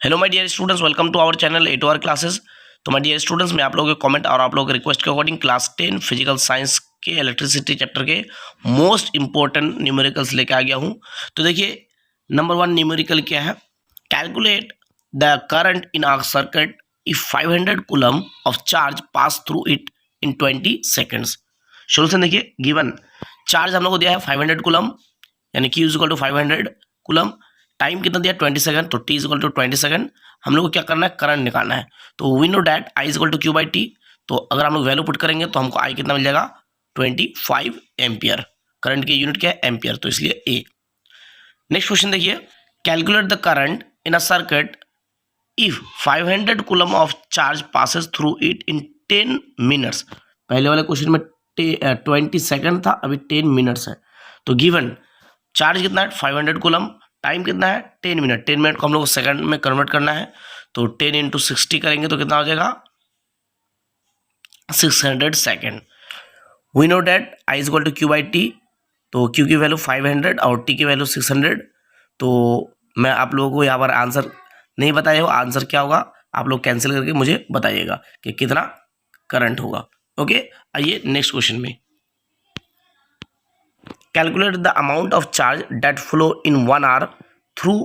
Hello my dear students, welcome to our channel a to our classes. तो my dear students, मैं आप लोगों के कमेंट और आप लोगों के रिक्वेस्ट के अकॉर्डिंग क्लास 10 फिजिकल साइंस के इलेक्ट्रिसिटी चैप्टर के मोस्ट इंपॉर्टेंट न्यूमेरिकल्स लेके आ गया हूं। तो देखिए, नंबर 1 न्यूमेरिकल क्या है? Calculate the current in our circuit if 500 coulomb of charge pass through it in 20 seconds. Solution देखिए, गिवन चार्ज हम लोग को दिया है 500 कूलम, यानी Q equal to 500 coulomb. Time कितना दिया? 20 सेकंड। तो T इक्वल टू 20 सेकंड। हम लोग को क्या करना है? करंट निकालना है। तो we know that I equal to Q/T। तो अगर हम लोग वैल्यू पुट करेंगे तो हमको I कितना मिल जाएगा? 25 एम्पियर। करंट की यूनिट क्या है? एम्पियर, तो इसलिए A। नेक्स्ट क्वेश्चन देखिए, calculate the current in a circuit if 500 coulomb of charge passes through it in 10 minutes. पहले वाले क्वेश्चन में 20 सेकंड था, अभी 10 मिनट्स है। तो गिवन चार्ज कितना है? 500 कूलम। टाइम कितना है? 10 मिनट। 10 मिनट को हम लोग सेकंड में कन्वर्ट करना है, तो 10 इंटू 60 करेंगे तो कितना हो जाएगा? 600 second. We know that I is equal to Q/T। तो Q की वैल्यू 500 और T की वैल्यू 600। तो मैं आप लोगों को यहाँ पर आंसर नहीं बताया हो, आंसर क्या होगा आप लोग कैंसिल करके मुझे बताइएगा कि कितना करंट होगा। ओके, आइए नेक्स्ट क्वेश्चन में। Calculate the amount of charge that flow in 1 hour through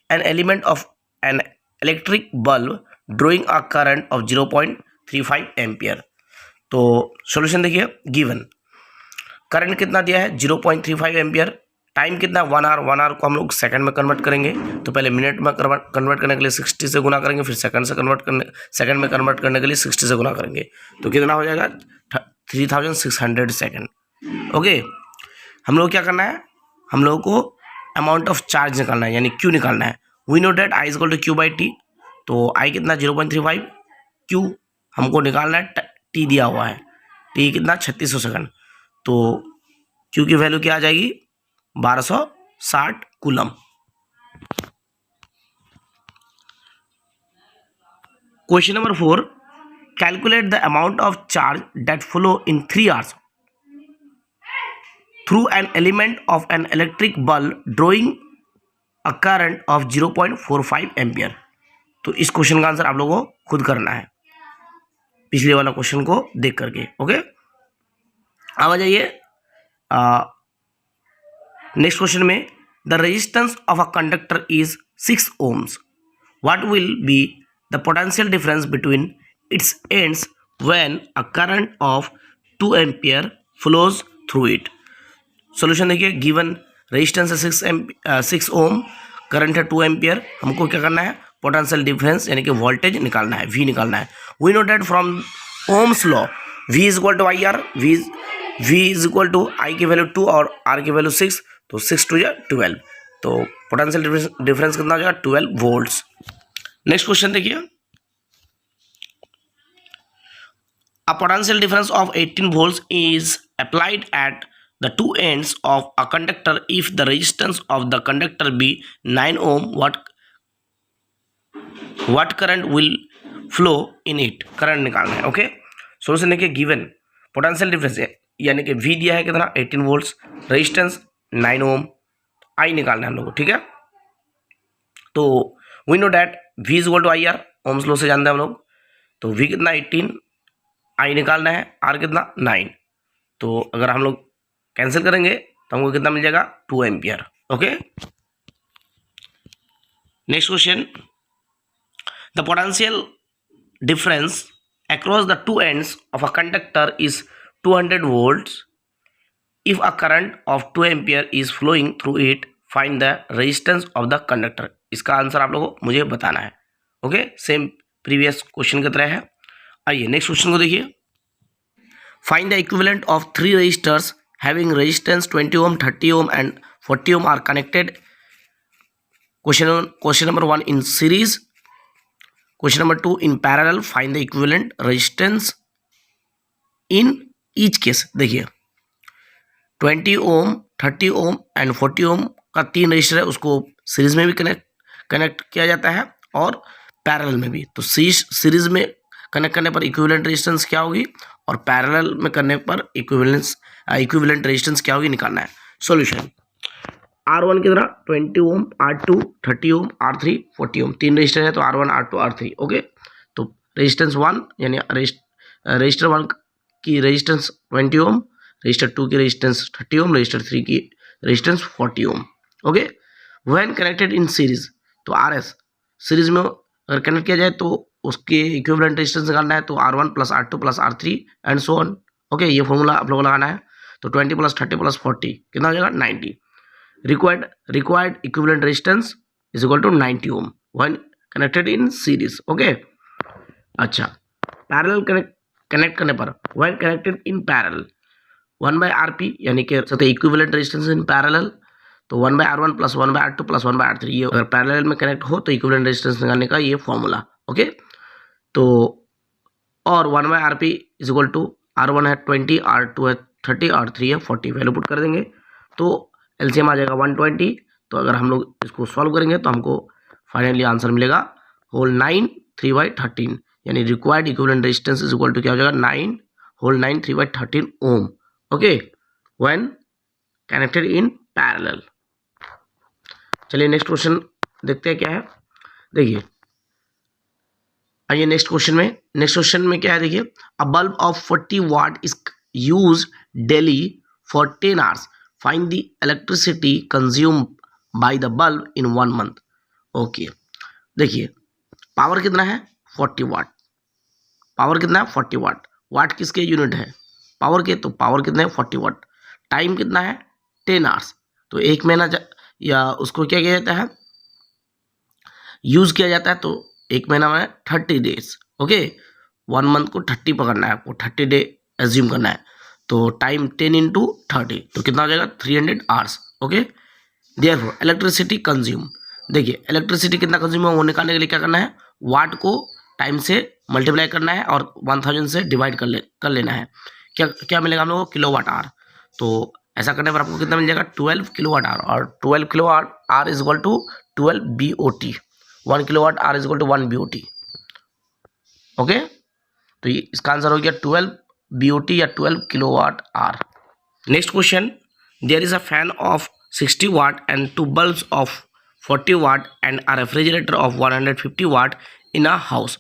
an element of an electric bulb drawing a current of 0.35 ampere. तो सॉल्यूशन देखिए, गिवन करंट कितना दिया है? 0.35 एम्पियर। टाइम कितना? 1 आवर। 1 आवर को हम लोग सेकंड में कन्वर्ट करेंगे, तो पहले मिनट में कन्वर्ट करने के लिए 60 से गुना करेंगे, फिर सेकंड में कन्वर्ट करने के लिए 60 से गुना करेंगे, तो कितना हो जाएगा? 3600 सेकंड। ओके, हम लोग क्या करना है? हम लोगों को अमाउंट ऑफ चार्ज निकालना है, यानी Q निकालना है। We know that I equal to Q/T। तो I कितना? 0.35। Q हमको निकालना है, T दिया हुआ है, T कितना? 3600 सेकंड। तो Q की वैल्यू क्या आ जाएगी? 1260 coulomb. Question number 4, calculate the amount of charge that flow in 3 hours through an element of an electric bulb drawing a current of 0.45 ampere. तो इस क्वेश्चन का आंसर आप लोगों को खुद करना है, पिछले वाला क्वेश्चन को देख करके। ओके, अब आ जाइए नेक्स्ट क्वेश्चन में। The resistance of a conductor is 6 ohms। What will be the potential difference between its ends when a current of 2 ampere flows through it. Solution देखिए, गिवन रेजिस्टेंस है 6 ओम, current है 2 ampere. हमको क्या करना है? Potential difference यानी कि voltage निकालना है, V निकालना है। We know that from ohms law V is equal to IR। V is equal to I की वैल्यू 2 और R की वैल्यू 6, तो 6 2 12। तो पोटेंशियल डिफरेंस कितना हो जाएगा? 12 वोल्ट्स। नेक्स्ट क्वेश्चन देखिए, a potential difference of 18 volts is applied at the two ends of a conductor if the resistance of the conductor be 9 ohm. What current will flow in it? Current निकालना है। Okay, solution देखिए, given potential difference है, यानी कि V दिया है कितना? 18 volts, resistance 9 Om, I निकालना है हम लोग को। ठीक है, तो we know that V is equal to IR, Ohm's law से जानते हैं हम लोग। तो V कितना? 18, I निकालना है, R कितना? 9। तो अगर हम लोग कैंसिल करेंगे तो हमको कितना मिल जाएगा? 2 ampere. Okay, next question. The potential difference across the two ends of a conductor is 200 volts if a current of 2 ampere is flowing through it, find the resistance of the conductor. इसका answer आप लोगों को मुझे बताना है। Okay, same previous question की तरह है। आइए नेक्स्ट क्वेश्चन को देखिए। Find the equivalent of 3 resistors having resistance 20 ohm, 30 ohm and 40 ohm are connected. Question number 1 in series. Question number 2 in parallel. Find the equivalent resistance in each case. देखिए, 20 ohm, 30 ohm and 40 ohm का 3 register है, उसको series में भी connect किया जाता है और पैरेलल में भी। तो सीरीज में कनेक्ट करने पर इक्विवेलेंट रेजिस्टेंस क्या होगी और पैरेलल में करने पर इक्विवेलेंट रेजिस्टेंस क्या होगी, निकालना है। सॉल्यूशन, R1 कितना 20 ओम, R2 30 ओम, R3 40 ओम, 3 रजिस्टर है तो R1 R2 R3। ओके, तो रेजिस्टेंस 1 यानी रजिस्टर 1 की रेजिस्टेंस 20 ओम, रजिस्टर 2 की रेजिस्टेंस 30 ओम, रजिस्टर 3 की resistance 40 ohm. Okay, when connected in series, तो RS सीरीज में अगर कनेक्ट किया जाए तो उसके इक्विवेलेंट रेजिस्टेंस निकालना है, तो R1 plus R2 plus R3 and so on. Okay, ये फॉर्मूला आप लोगों को लगाना है। तो 20 प्लस 30 प्लस 40 कितना हो जाएगा 90। required equivalent resistance is equal to 90 ohm when connected in series। Okay, अच्छा, पैरेलल कनेक्ट करने पर when connected in parallel 1 by RP यानी कि इक्विवेलेंट रेजिस्टेंस इन पैरेलल, तो 1 by R1 plus 1 by R2 plus 1 by R3, ये अगर parallel में connect हो तो इक्विवेलेंट रेजिस्टेंस निकालने का ये फॉर्मूला। ओके, तो और 1 by RP is equal to R1 है 20, R2 है 30, R3 है 40, वैल्यू पुट कर देंगे तो एलसीएम आ जाएगा 120। तो अगर हम लोग इसको सॉल्व करेंगे तो हमको फाइनली आंसर मिलेगा होल 9 3/13, यानी required equivalent resistance is equal to क्या हो जाएगा 9 whole 9 3/13 ohm. Okay, when connected in parallel. चलिए नेक्स्ट क्वेश्चन देखते हैं क्या है। देखिए, आइए नेक्स्ट क्वेश्चन में क्या है, देखिए, अ bulb of 40 what is use daily for 10 hours, find the electricity consume by the bulb in 1 month. Okay, देखिए, पावर कितना है 40 वाट, पावर कितना है 40 वाट, वाट किसके यूनिट है पावर के, तो पावर कितना है 40 वाट, टाइम कितना है 10 आवर्स, तो एक महीना या उसको क्या किया जाता है यूज किया जाता है, तो एक महीना में 30 डेज। ओके, 1 मंथ को 30 पकड़ना है आपको, 30 डे एज्यूम करना है, तो टाइम 10 इंटू 30 तो कितना हो जाएगा 300 hours. Okay, therefore electricity consume, देखिए इलेक्ट्रिसिटी कितना कंज्यूम है वो निकालने के लिए क्या करना है, वाट को टाइम से मल्टीप्लाई करना है और 1000 से डिवाइड कर लेना है। क्या मिलेगा हम लोग को किलोवाट आवर, तो ऐसा करने पर आपको कितना मिल जाएगा 12 किलोवाट आवर, और 12 kilowatt hour is equal to 12 BOT, 1 kilowatt hour is equal to 1 BOT। Okay, तो ये इसका आंसर हो गया 12 BOT या 12 kilowatt hour. Next question, there is a fan of 60 watt and 2 bulbs of 40 watt and a refrigerator of 150 watt in a house.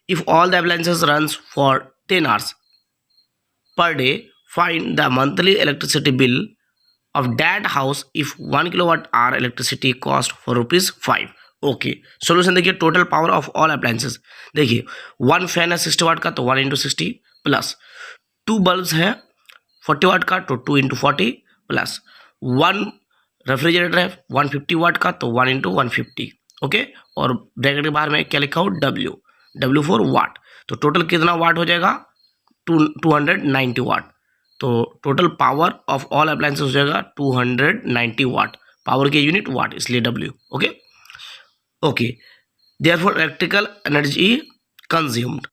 If all the appliances runs for 10 hours per day, find the monthly electricity bill of that house if 1 kilowatt hour electricity cost for ₹5। Okay, solution देखिए, total power of all appliances, देखिए 1 fan है 60 वाट का तो 1 into 60 plus 2 bulbs है 40 वाट का तो 2 into 40 plus 1 refrigerator है 150 वाट का तो 1 इंटू 150। ओके, और ब्रैकेट के बाहर में क्या लिखा हो W फॉर वाट, तो टोटल कितना वाट हो जाएगा 290 वाट, तो total power of all appliances हो जाएगा 290 वाट, पावर के यूनिट वाट इसलिए W। Okay, therefore electrical energy consumed,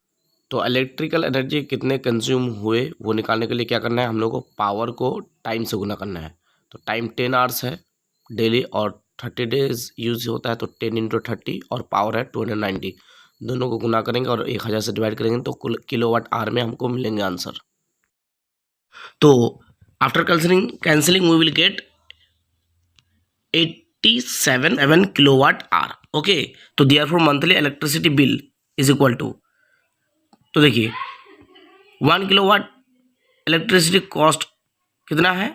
तो इलेक्ट्रिकल एनर्जी कितने कंज्यूम हुए वो निकालने के लिए क्या करना है, हम लोग को पावर को टाइम से गुना करना है, तो टाइम 10 आवर्स है डेली और 30 डेज यूज होता है, तो 10 इंटू 30 और पावर है 290, दोनों को गुना करेंगे और 1000 से डिवाइड करेंगे तो कुल किलोवाट आवर में हमको मिलेंगे आंसर। तो after cancelling we will get 87 kilowatt hour. Okay, तो therefore monthly electricity bill is equal to, तो देखिए 1 किलोवाट इलेक्ट्रिसिटी कॉस्ट कितना है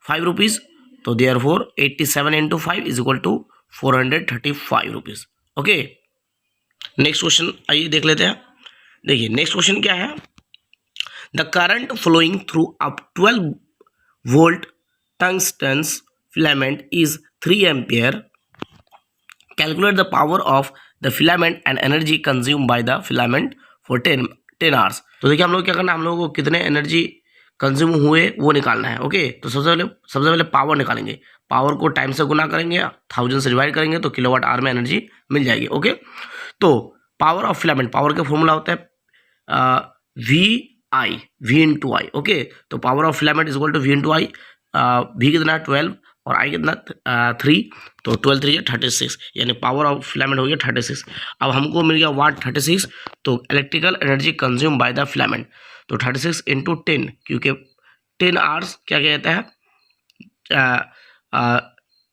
5 रुपीज़, तो therefore 87 into 5 is equal to 435 rupees. Okay, next question आइए देख लेते हैं। देखिए नेक्स्ट क्वेश्चन क्या है, the current flowing through a 12 volt tungsten filament is 3 ampere, calculate the power of the filament and energy consume by the filament for 10 hours. तो देखिए हम लोग क्या करना है, हम लोगों को कितने एनर्जी कंज्यूम हुए वो निकालना है। ओके, तो सबसे पहले पावर निकालेंगे, पावर को टाइम से गुना करेंगे 1000 से डिवाइड करेंगे तो किलोवाट आवर में एनर्जी मिल जाएगी। ओके, तो पावर ऑफ फिलामेंट, पावर का फॉर्मूला होता है V इंटू आई। ओके, तो power of filament is equal to V into I, V कितना है 12 और आई कितना 3, तो 12 3 36, यानी पावर ऑफ फिलामेंट हो गया 36। अब हमको मिल गया वाट 36, तो electrical energy consume by the filament, तो 36 इंटू 10, क्योंकि 10 आवर्स क्या कहता है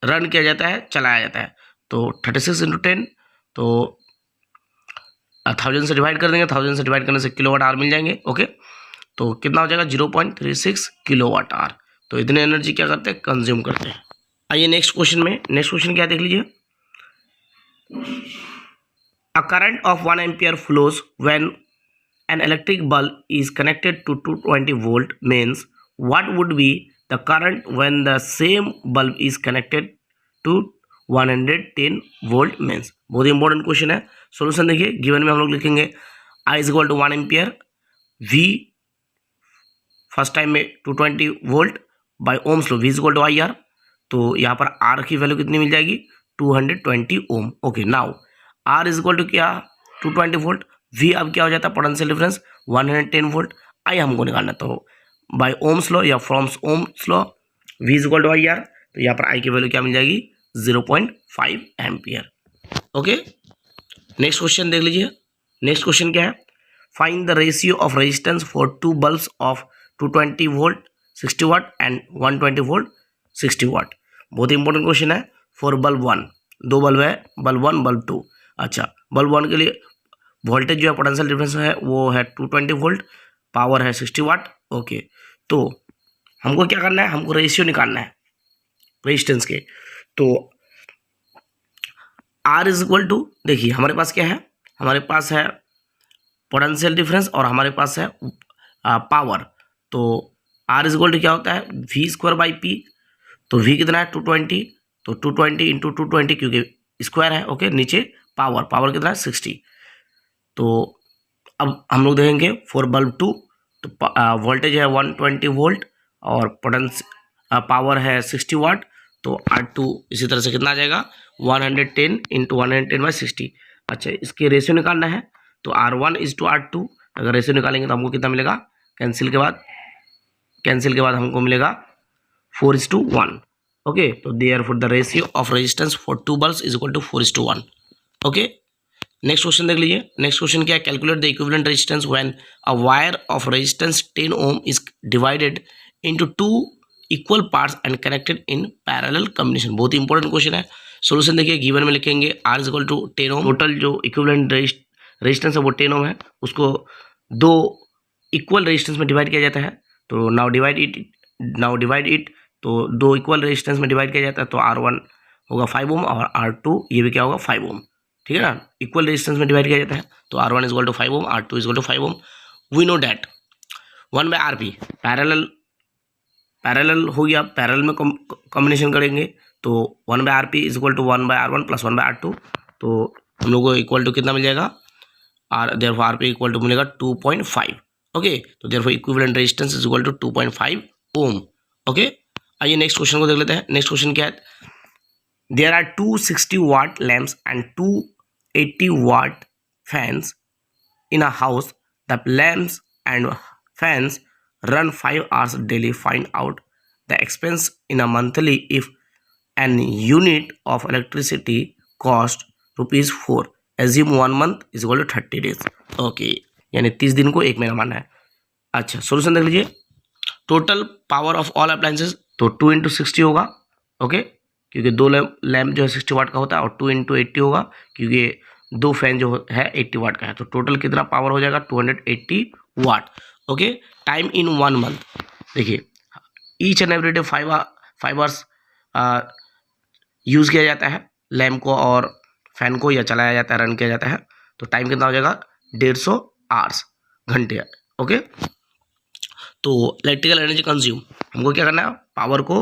रन किया जाता है, चलाया जाता है। तो 36 इंटू 10, तो 1000 से डिवाइड कर देंगे, 1000 से डिवाइड करने से किलोवाट आवर मिल जाएंगे। ओके, तो कितना हो जाएगा 0.36 किलोवाट आवर। तो इतने एनर्जी क्या करते हैं, कंज्यूम करते हैं। आइए नेक्स्ट क्वेश्चन में, नेक्स्ट क्वेश्चन क्या देख लीजिए। अ current of 1 ampere flows when an electric bulb is connected to 220 volt means what would be the current when the same bulb is connected to 110 volt means। बहुत important question है। Solution देखिए, given में हम लोग लिखेंगे I is equal to 1 ampere, V first time में 220 volt by ohm's law, V is equal to IR। तो यहाँ पर R की वैल्यू कितनी मिल जाएगी, 220 ohm. Okay, now R is equal to क्या, 220 वोल्ट, V अब क्या हो जाता है, पोटेंशियल डिफरेंस 110 वोल्ट। आई हमको निकालना, तो बाय ओम्स लॉ या from ohms law V is equal to IR। तो यहाँ पर I की वैल्यू क्या मिल जाएगी, 0.5 एम्पियर। ओके, नेक्स्ट क्वेश्चन देख लीजिए। नेक्स्ट क्वेश्चन क्या है, find the ratio of resistance for two bulbs of 220 volt 60 watt and 120 volt 60 watt. बहुत इंपॉर्टेंट क्वेश्चन है। फॉर बल्ब 1, दो बल्ब है, बल्ब 1 बल्ब 2। अच्छा, बल्ब 1 के लिए वोल्टेज जो है, पोटेंशियल डिफरेंस है वो है 220 वोल्ट, पावर है 60 वाट। ओके, तो हमको क्या करना है, हमको रेशियो निकालना है रेजिस्टेंस के। तो R इज इक्वल टू, देखिए हमारे पास क्या है, हमारे पास है पोटेंशियल डिफरेंस और हमारे पास है पावर। तो R इज इक्वल टू क्या होता है, V स्क्वायर बाई P। तो V कितना है 220, तो 220 इंटू 220 क्योंकि स्क्वायर है। ओके, नीचे पावर, पावर कितना है 60। तो अब हम लोग देखेंगे फॉर बल्ब 2, तो वोल्टेज है 120 वोल्ट और पोटेंशियल पावर है 60 वाट। तो R2 इसी तरह से कितना आ जाएगा, 110 इंटू 110 बाई 60। अच्छा, इसके रेशियो निकालना है, तो R1 इज टू R2। अगर रेशियो निकालेंगे तो हमको कितना मिलेगा, कैंसिल के बाद हमको मिलेगा 4:1। ओके, तो therefore the ratio of resistance for two bulbs is equal to 4:1। Okay, next question देख लीजिए। नेक्स्ट क्वेश्चन क्या है, calculate the equivalent resistance when a wire of resistance 10 ohm is divided into 2 equal parts and connected in parallel combination. बहुत ही important question है। Solution देखिए, given में लिखेंगे R is equal to 10 ohm. Total जो equivalent resistance है वो 10 ओम है, उसको दो इक्वल रेजिस्टेंस में डिवाइड किया जाता है। तो नाउ डिवाइड इट, तो दो इक्वल रेजिस्टेंस में डिवाइड किया जाता है। तो R1 होगा 5 ओम और R2 ये भी क्या होगा, 5 ओम। ठीक है ना, इक्वल रेजिस्टेंस में डिवाइड किया जाता है। तो R1 is equal to 5 ohm, R2 is equal to 5 ohm. We know that 1 by RP parallel हो गया, पैरेलल में कॉम्बिनेशन करेंगे तो 1 by RP is equal to 1 by R1 plus 1 by R2। तो हम लोग को इक्वल टू कितना मिल जाएगा, देयरफॉर RP इक्वल टू मिलेगा 2.5। ओके, तो therefore equivalent resistance is equal to 2.5 ohm. Okay, आइए नेक्स्ट क्वेश्चन को देख लेते हैं। नेक्स्ट क्वेश्चन क्या है, there are two 60 watt lamps and two 80 watt fans in a house. The lamps and fans run 5 hours daily. Find out the expense in a monthly if an unit of electricity cost rupees 4. Assume 1 month is equal to 30 days. Okay, यानी 30 दिन को 1 महीना मानना है। अच्छा, solution देख लीजिए। Total power of all appliances, तो 2 इंटू 60 होगा। ओके, क्योंकि दो लैम्प जो है 60 वाट का होता है, और 2 इंटू 80 होगा क्योंकि दो फैन जो है 80 वाट का है। तो टोटल कितना पावर हो जाएगा, 280 वाट। ओके, टाइम इन 1 मंथ, देखिए each and every day 5 hours use किया जाता है लैम्प को और फैन को, या चलाया जाता है, रन किया जाता है। तो टाइम कितना हो जाएगा, 150 आवर्स, घंटे। ओके, तो इलेक्ट्रिकल एनर्जी कंज्यूम, हमको क्या करना है, पावर को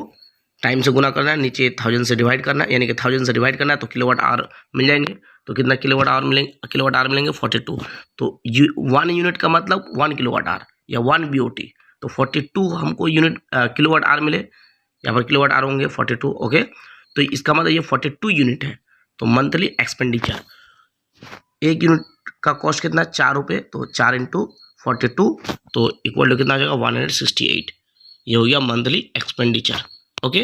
टाइम से गुना करना है, नीचे 1000 से डिवाइड करना है, यानी कि 1000 से डिवाइड करना है तो किलोवाट आवर मिल जाएंगे। तो कितना किलोवाट आवर मिलेंगे 42। तो 1 यूनिट का मतलब 1 किलोवाट आवर या 1 BOT। तो 42 हमको यूनिट किलोवाट आवर मिले, यहाँ पर किलोवाट आवर होंगे 42। ओके, तो इसका मतलब ये 42 यूनिट है। तो मंथली एक्सपेंडिचर, 1 यूनिट का कॉस्ट कितना, 4 रुपये, तो 4 इंटू 42 तो इक्वल टू कितना आ जाएगा, 168। ये हो गया मंथली एक्सपेंडिचर। ओके,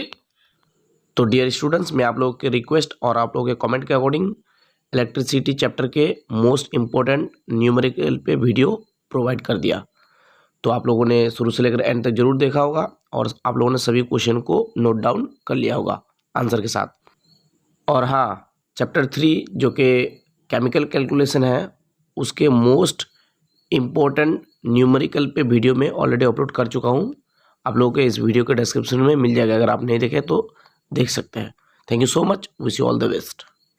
तो डियर स्टूडेंट्स, मैं आप लोगों के रिक्वेस्ट और आप लोगों के कमेंट के अकॉर्डिंग इलेक्ट्रिसिटी चैप्टर के मोस्ट इम्पोर्टेंट न्यूमेरिकल पे वीडियो प्रोवाइड कर दिया। तो आप लोगों ने शुरू से लेकर एंड तक जरूर देखा होगा और आप लोगों ने सभी क्वेश्चन को नोट डाउन कर लिया होगा। आंसर के साथ। और हाँ, चैप्टर 3 जो कि केमिकल कैलकुलेशन है, उसके मोस्ट इम्पोर्टेंट न्यूमेरिकल पे वीडियो में ऑलरेडी अपलोड कर चुका हूँ। आप लोगों के इस वीडियो के डिस्क्रिप्शन में मिल जाएगा, अगर आप नहीं देखे तो देख सकते हैं। Thank you so much, wish you all the best.